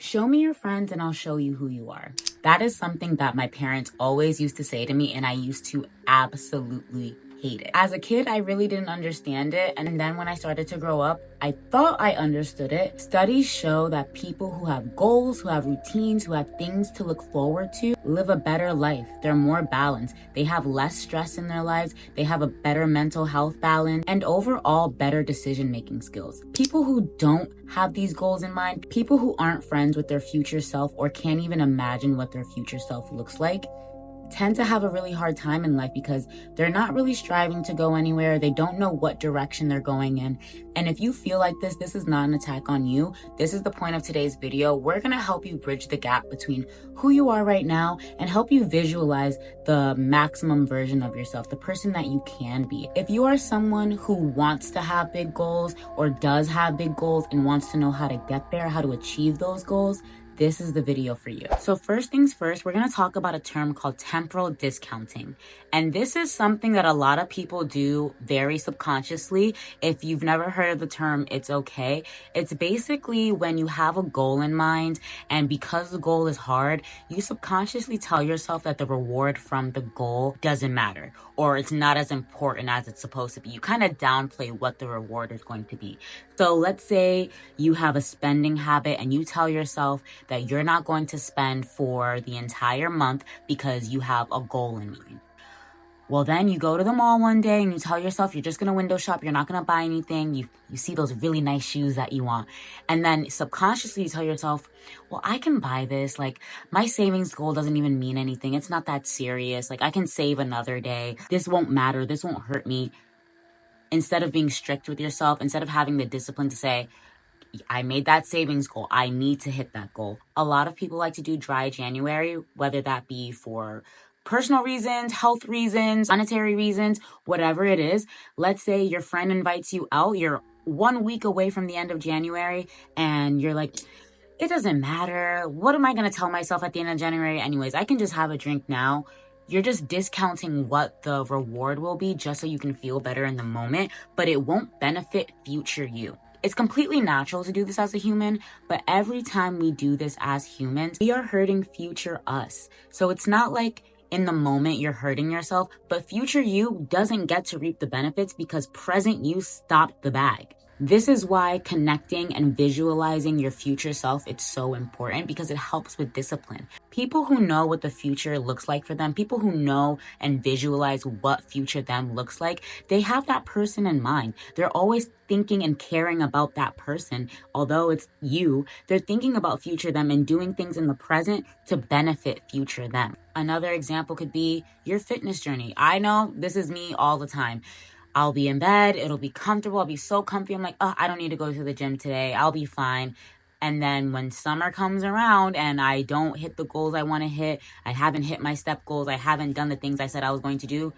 Show me your friends and I'll show you who you are. That is something that my parents always used to say to me, and I used to absolutely hate it. As a kid, I really didn't understand it, and then when I started to grow up, I thought I understood it. Studies show that people who have goals, who have routines, who have things to look forward to, live a better life. They're more balanced. They have less stress in their lives. They have a better mental health balance and overall better decision-making skills. People who don't have these goals in mind, people who aren't friends with their future self or can't even imagine what their future self looks like, tend to have a really hard time in life because they're not really striving to go anywhere. They don't know what direction they're going in. And if you feel like this is not an attack on you. This is the point of today's video. We're going to help you bridge the gap between who you are right now and help you visualize the maximum version of yourself, the person that you can be. If you are someone who wants to have big goals or does have big goals and wants to know how to get there, how to achieve those goals, this is the video for you. So first things first, we're going to talk about a term called temporal discounting. And this is something that a lot of people do very subconsciously. If you've never heard of the term, it's okay. It's basically when you have a goal in mind, and because the goal is hard, you subconsciously tell yourself that the reward from the goal doesn't matter, or it's not as important as it's supposed to be. You kind of downplay what the reward is going to be. So let's say you have a spending habit and you tell yourself that you're not going to spend for the entire month because you have a goal in mind. Well, then you go to the mall one day and you tell yourself you're just going to window shop. You're not going to buy anything. You see those really nice shoes that you want. And then subconsciously you tell yourself, well, I can buy this. Like, my savings goal doesn't even mean anything. It's not that serious. Like, I can save another day. This won't matter. This won't hurt me. Instead of being strict with yourself, instead of having the discipline to say, I made that savings goal, I need to hit that goal. A lot of people like to do dry January, whether that be for personal reasons, health reasons, monetary reasons, whatever it is. Let's say your friend invites you out, you're 1 week away from the end of January, and you're like, it doesn't matter. What am I going to tell myself at the end of January anyways? I can just have a drink now. You're just discounting what the reward will be just so you can feel better in the moment, but it won't benefit future you. It's completely natural to do this as a human, but every time we do this as humans, we are hurting future us. So it's not like in the moment you're hurting yourself, but future you doesn't get to reap the benefits because present you stopped the bag. This is why connecting and visualizing your future self, it's so important because it helps with discipline. People who know what the future looks like for them, people who know and visualize what future them looks like, they have that person in mind. They're always thinking and caring about that person. Although it's you, they're thinking about future them and doing things in the present to benefit future them. Another example could be your fitness journey. I know this is me all the time. I'll be in bed, it'll be comfortable, I'll be so comfy. I'm like, oh, I don't need to go to the gym today. I'll be fine. And then when summer comes around and I don't hit the goals I want to hit, I haven't hit my step goals, I haven't done the things I said I was going to do,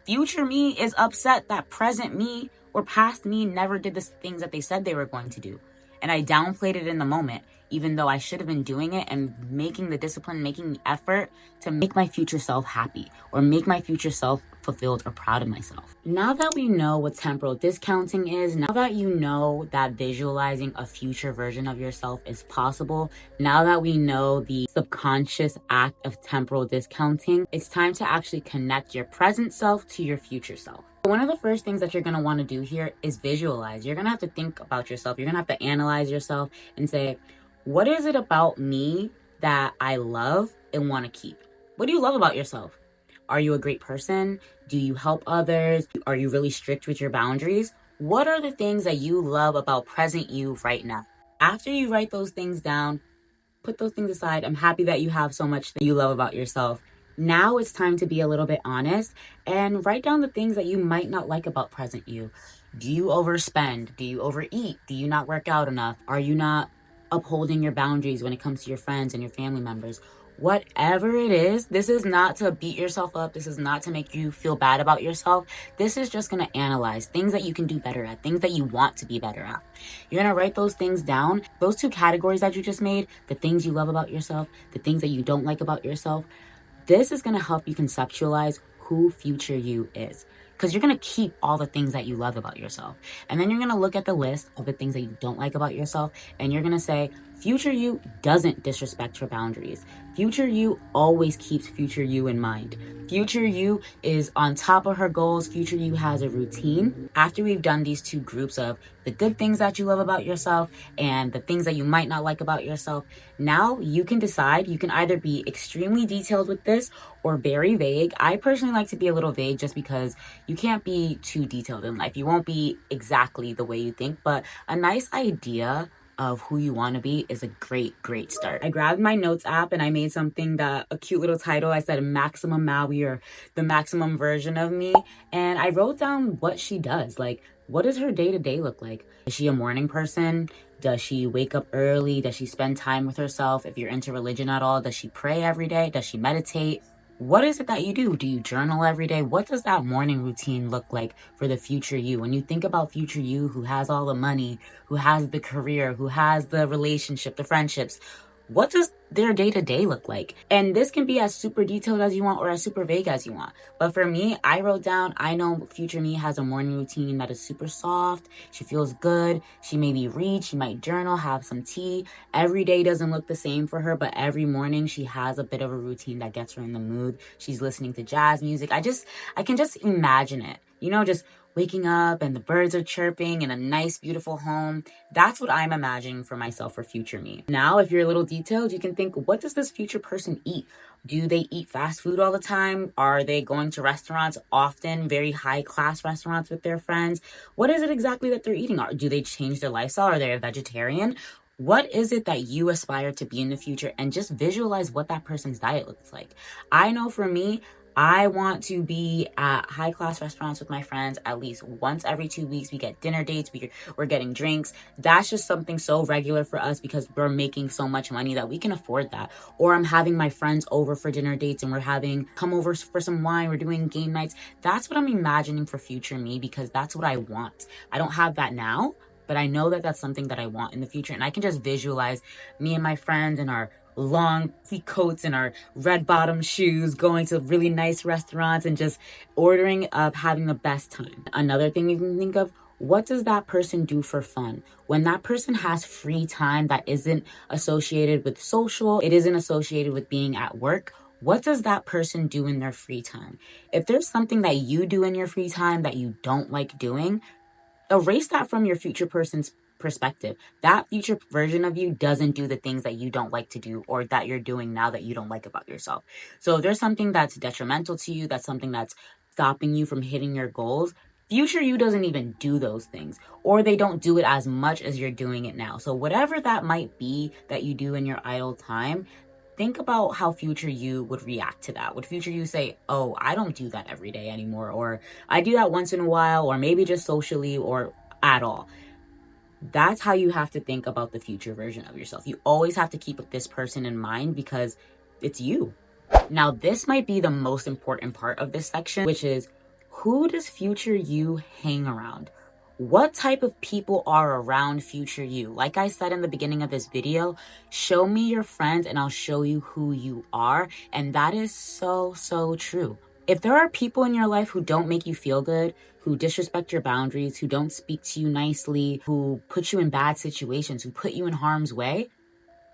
future me is upset that present me or past me never did the things that they said they were going to do. And I downplayed it in the moment, even though I should have been doing it and making the discipline, making the effort to make my future self happy or make my future self fulfilled or proud of myself. Now that we know what temporal discounting is, now that you know that visualizing a future version of yourself is possible, now that we know the subconscious act of temporal discounting, it's time to actually connect your present self to your future self. One of the first things that you're going to want to do here is visualize. You're going to have to think about yourself. You're going to have to analyze yourself and say, what is it about me that I love and want to keep? What do you love about yourself? Are you a great person? Do you help others? Are you really strict with your boundaries? What are the things that you love about present you right now? After you write those things down, put those things aside. I'm happy that you have so much that you love about yourself. Now it's time to be a little bit honest and write down the things that you might not like about present you. Do you overspend? Do you overeat? Do you not work out enough? Are you not upholding your boundaries when it comes to your friends and your family members? Whatever it is, this is not to beat yourself up. This is not to make you feel bad about yourself. This is just going to analyze things that you can do better at, things that you want to be better at. You're going to write those things down. Those two categories that you just made, the things you love about yourself, the things that you don't like about yourself, this is going to help you conceptualize who future you is. Because you're going to keep all the things that you love about yourself. And then you're going to look at the list of the things that you don't like about yourself. And you're going to say, Future you doesn't disrespect her boundaries. Future you always keeps future you in mind. Future you is on top of her goals. Future you has a routine. After we've done these two groups of the good things that you love about yourself and the things that you might not like about yourself, now you can decide. You can either be extremely detailed with this or very vague. I personally like to be a little vague just because you can't be too detailed in life. You won't be exactly the way you think, but a nice idea of who you want to be is a great start. I grabbed my notes app and I made something that a cute little title. I said maximum Maui, or the maximum version of me. And I wrote down what she does. Like, what does her day-to-day look like? Is she a morning person? Does she wake up early? Does she spend time with herself? If you're into religion at all, does she pray every day? Does she meditate? What is it that you do? Do you journal every day? What does that morning routine look like for the future you? When you think about future you who has all the money, who has the career, who has the relationship, the friendships, what does their day-to-day look like? And this can be as super detailed as you want or as super vague as you want. But for me, I wrote down, I know future me has a morning routine that is super soft. She feels good. She maybe read, she might journal, have some tea. Every day doesn't look the same for her, but every morning she has a bit of a routine that gets her in the mood. She's listening to jazz music. I can just imagine it, just waking up and the birds are chirping in a nice, beautiful home. That's what I'm imagining for myself for future me. Now, if you're a little detailed, you can think, what does this future person eat? Do they eat fast food all the time? Are they going to restaurants often, very high class restaurants with their friends? What is it exactly that they're eating? Do they change their lifestyle? Are they a vegetarian? What is it that you aspire to be in the future? And just visualize what that person's diet looks like. I know for me, I want to be at high class restaurants with my friends at least once every 2 weeks. We get dinner dates, we're getting drinks. That's just something so regular for us because we're making so much money that we can afford that. Or I'm having my friends over for dinner dates and we're having come over for some wine. We're doing game nights. That's what I'm imagining for future me because that's what I want. I don't have that now, but I know that that's something that I want in the future. And I can just visualize me and my friends in our long coats and our red bottom shoes going to really nice restaurants and just ordering up, having the best time. Another thing you can think of, what does that person do for fun? When that person has free time that isn't associated with social, it isn't associated with being at work, what does that person do in their free time? If there's something that you do in your free time that you don't like doing, erase that from your future person's perspective. That future version of you doesn't do the things that you don't like to do or that you're doing now that you don't like about yourself. So if there's something that's detrimental to you, that's something that's stopping you from hitting your goals, future you doesn't even do those things, or they don't do it as much as you're doing it now. So whatever that might be that you do in your idle time, think about how future you would react to that. Would future you say, oh, I don't do that every day anymore, or I do that once in a while, or maybe just socially, or at all? That's how you have to think about the future version of yourself. You always have to keep this person in mind because it's you. Now, this might be the most important part of this section, which is, who does future you hang around? What type of people are around future you? Like I said in the beginning of this video, show me your friends and I'll show you who you are. And that is so true. If there are people in your life who don't make you feel good, who disrespect your boundaries, who don't speak to you nicely, who put you in bad situations, who put you in harm's way,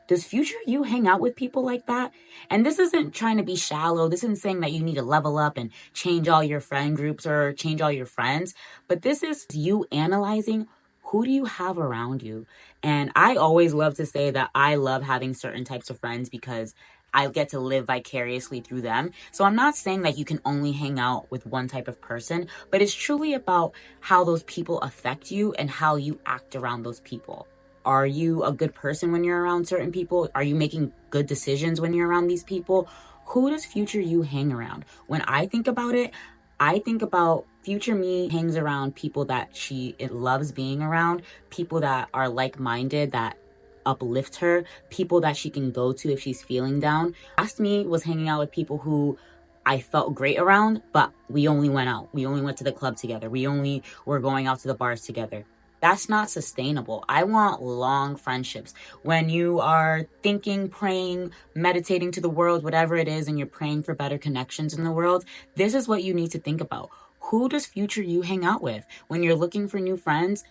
does future you hang out with people like that? And this isn't trying to be shallow. This isn't saying that you need to level up and change all your friend groups or change all your friends. But this is you analyzing, who do you have around you? And I always love to say that I love having certain types of friends because I get to live vicariously through them. So I'm not saying that you can only hang out with one type of person, but it's truly about how those people affect you and how you act around those people. Are you a good person when you're around certain people? Are you making good decisions when you're around these people? Who does future you hang around? When I think about it, I think about future me hangs around people that it loves being around, people that are like-minded, that uplift her, people that she can go to if she's feeling down. Last me was hanging out with people who I felt great around, but we only went out. We only went to the club together. We only were going out to the bars together. That's not sustainable. I want long friendships. When you are thinking, praying, meditating to the world, whatever it is, and you're praying for better connections in the world, this is what you need to think about. Who does future you hang out with? When you're looking for new friends,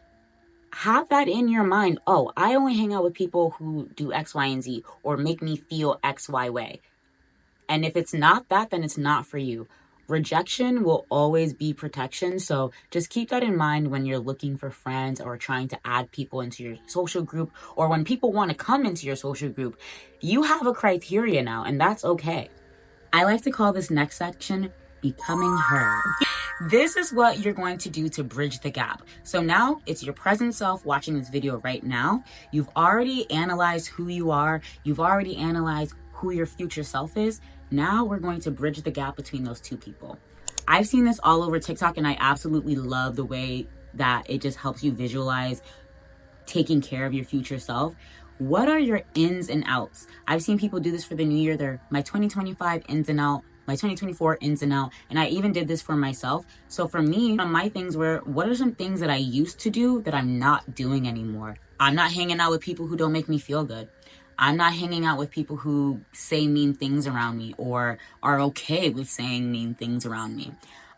have that in your mind. Oh, I only hang out with people who do X, Y, and Z or make me feel X, Y way. And if it's not that, then it's not for you. Rejection will always be protection. So just keep that in mind when you're looking for friends or trying to add people into your social group, or when people want to come into your social group. You have a criteria now, and that's okay. I like to call this next section becoming her. This is what you're going to do to bridge the gap. So now it's your present self watching this video right now. You've already analyzed who you are. You've already analyzed who your future self is. Now we're going to bridge the gap between those two people. I've seen this all over TikTok, and I absolutely love the way that it just helps you visualize taking care of your future self. What are your ins and outs? I've seen people do this for the new year. They're my 2025 ins and out, my 2024 ins and out. And I even did this for myself. So for me, my things were, what are some things that I used to do that I'm not doing anymore? I'm not hanging out with people who don't make me feel good. I'm not hanging out with people who say mean things around me or are okay with saying mean things around me.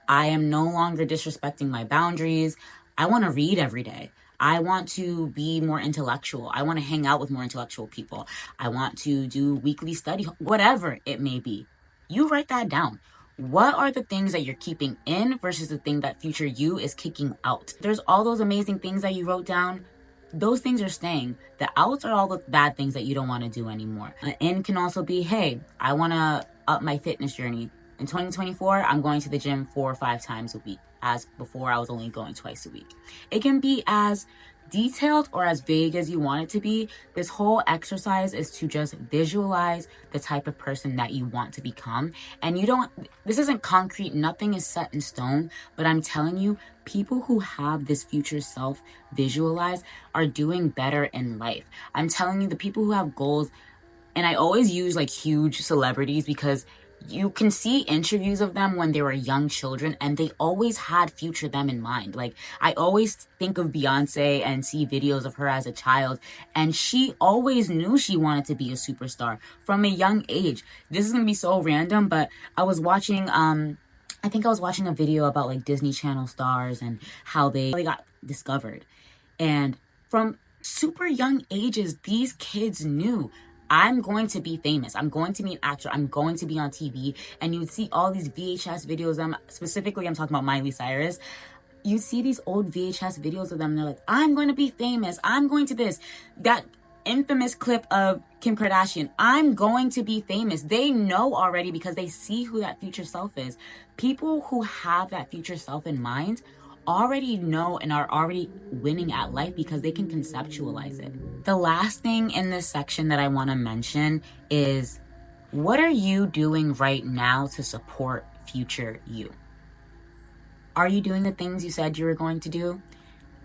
I am no longer disrespecting my boundaries. I want to read every day. I want to be more intellectual. I want to hang out with more intellectual people. I want to do weekly study, whatever it may be. You write that down. What are the things that you're keeping in versus the thing that future you is kicking out? There's all those amazing things that you wrote down. Those things are staying. The outs are all the bad things that you don't want to do anymore. An in can also be, hey, I want to up my fitness journey. In 2024, I'm going to the gym 4 or 5 times a week, as before I was only going twice a week. It can be as detailed or as vague as you want it to be. This whole exercise is to just visualize the type of person that you want to become. And this isn't concrete, nothing is set in stone, but I'm telling you, people who have this future self visualized are doing better in life. I'm telling you, the people who have goals, and I always use like huge celebrities because you can see interviews of them when they were young children and they always had future them in mind. Like, I always think of Beyonce and see videos of her as a child, and she always knew she wanted to be a superstar from a young age. This is gonna be so random, but I was watching I think I was watching a video about like Disney Channel stars and how they got discovered. And from super young ages, these kids knew, I'm going to be famous. I'm going to be an actor. I'm going to be on TV. And you would see all these VHS videos. Specifically, I'm talking about Miley Cyrus. You see these old VHS videos of them. And they're like, I'm going to be famous. I'm going to this. That infamous clip of Kim Kardashian, I'm going to be famous. They know already because they see who that future self is. People who have that future self in mind already know and are already winning at life because they can conceptualize it. The last thing in this section that I want to mention is, what are you doing right now to support future you? Are you doing the things you said you were going to do?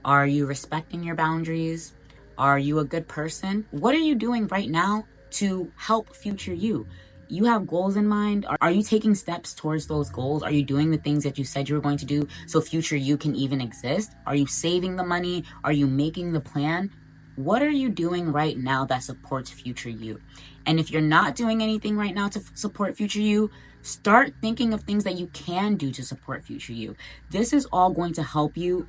Are you respecting your boundaries? Are you a good person? What are you doing right now to help future you? You have goals in mind. Are you taking steps towards those goals? Are you doing the things that you said you were going to do so future you can even exist? Are you saving the money? Are you making the plan? What are you doing right now that supports future you? And if you're not doing anything right now to support future you, start thinking of things that you can do to support future you. This is all going to help you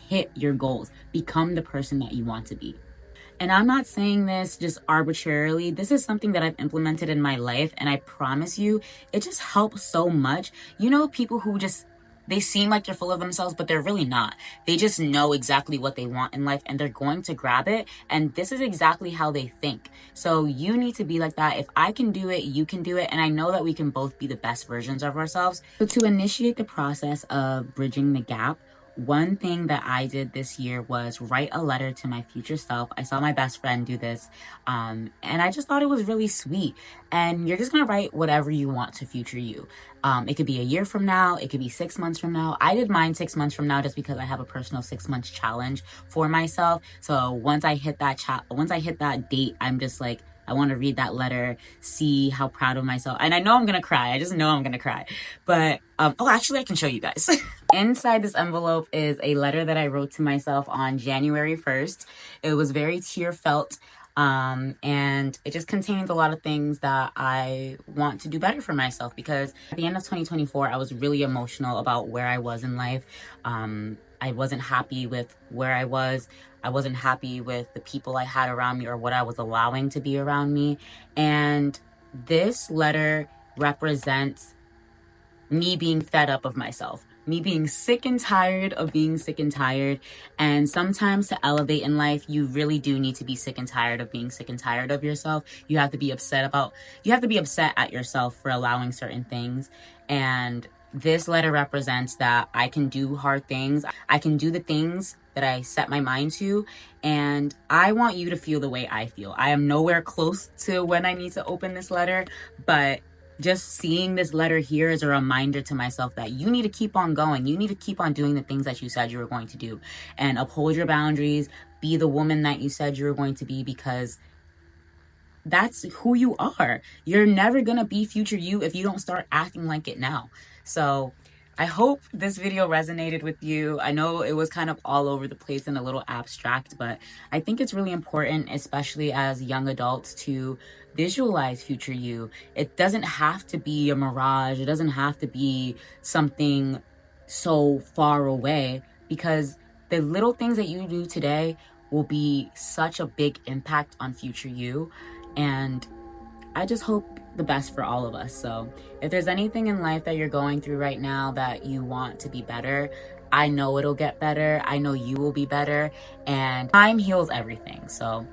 hit your goals, become the person that you want to be. And I'm not saying this just arbitrarily. This is something that I've implemented in my life, and I promise you, it just helps so much. You know, people who they seem like they're full of themselves, but they're really not. They just know exactly what they want in life, and they're going to grab it. And this is exactly how they think. So you need to be like that. If I can do it, you can do it. And I know that we can both be the best versions of ourselves. So to initiate the process of bridging the gap, one thing that I did this year was write a letter to my future self. I saw my best friend do this, and I just thought it was really sweet. And you're just gonna write whatever you want to future you. It could be a year from now. It could be 6 months from now. I did mine 6 months from now just because I have a personal 6 months challenge for myself. So once I hit that date, I'm just like, I want to read that letter, see how proud of myself. And I know I'm going to cry. I just know I'm going to cry. But, actually, I can show you guys. Inside this envelope is a letter that I wrote to myself on January 1st. It was very tear-felt. And it just contains a lot of things that I want to do better for myself, because at the end of 2024, I was really emotional about where I was in life. I wasn't happy with where I was. I wasn't happy with the people I had around me or what I was allowing to be around me. And this letter represents me being fed up of myself, me being sick and tired of being sick and tired. And sometimes to elevate in life, you really do need to be sick and tired of being sick and tired of yourself. You have to be upset at yourself for allowing certain things. And this letter represents that I can do hard things. I can do the things that I set my mind to. And I want you to feel the way I feel. I am nowhere close to when I need to open this letter, but just seeing this letter here is a reminder to myself that you need to keep on going. You need to keep on doing the things that you said you were going to do and uphold your boundaries. Be the woman that you said you were going to be, because that's who you are. You're never gonna be future you if you don't start acting like it now. So I hope this video resonated with you. I know it was kind of all over the place and a little abstract, but I think it's really important, especially as young adults, to visualize future you. It doesn't have to be a mirage. It doesn't have to be something so far away, because the little things that you do today will be such a big impact on future you. And I just hope the best for all of us. So if there's anything in life that you're going through right now that you want to be better, I know it'll get better. I know you will be better, and time heals everything. So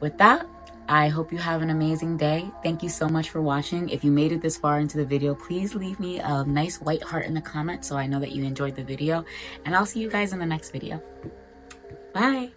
with that, I hope you have an amazing day. Thank you so much for watching. If you made it this far into the video, please leave me a nice white heart in the comments so I know that you enjoyed the video, and I'll see you guys in the next video. Bye.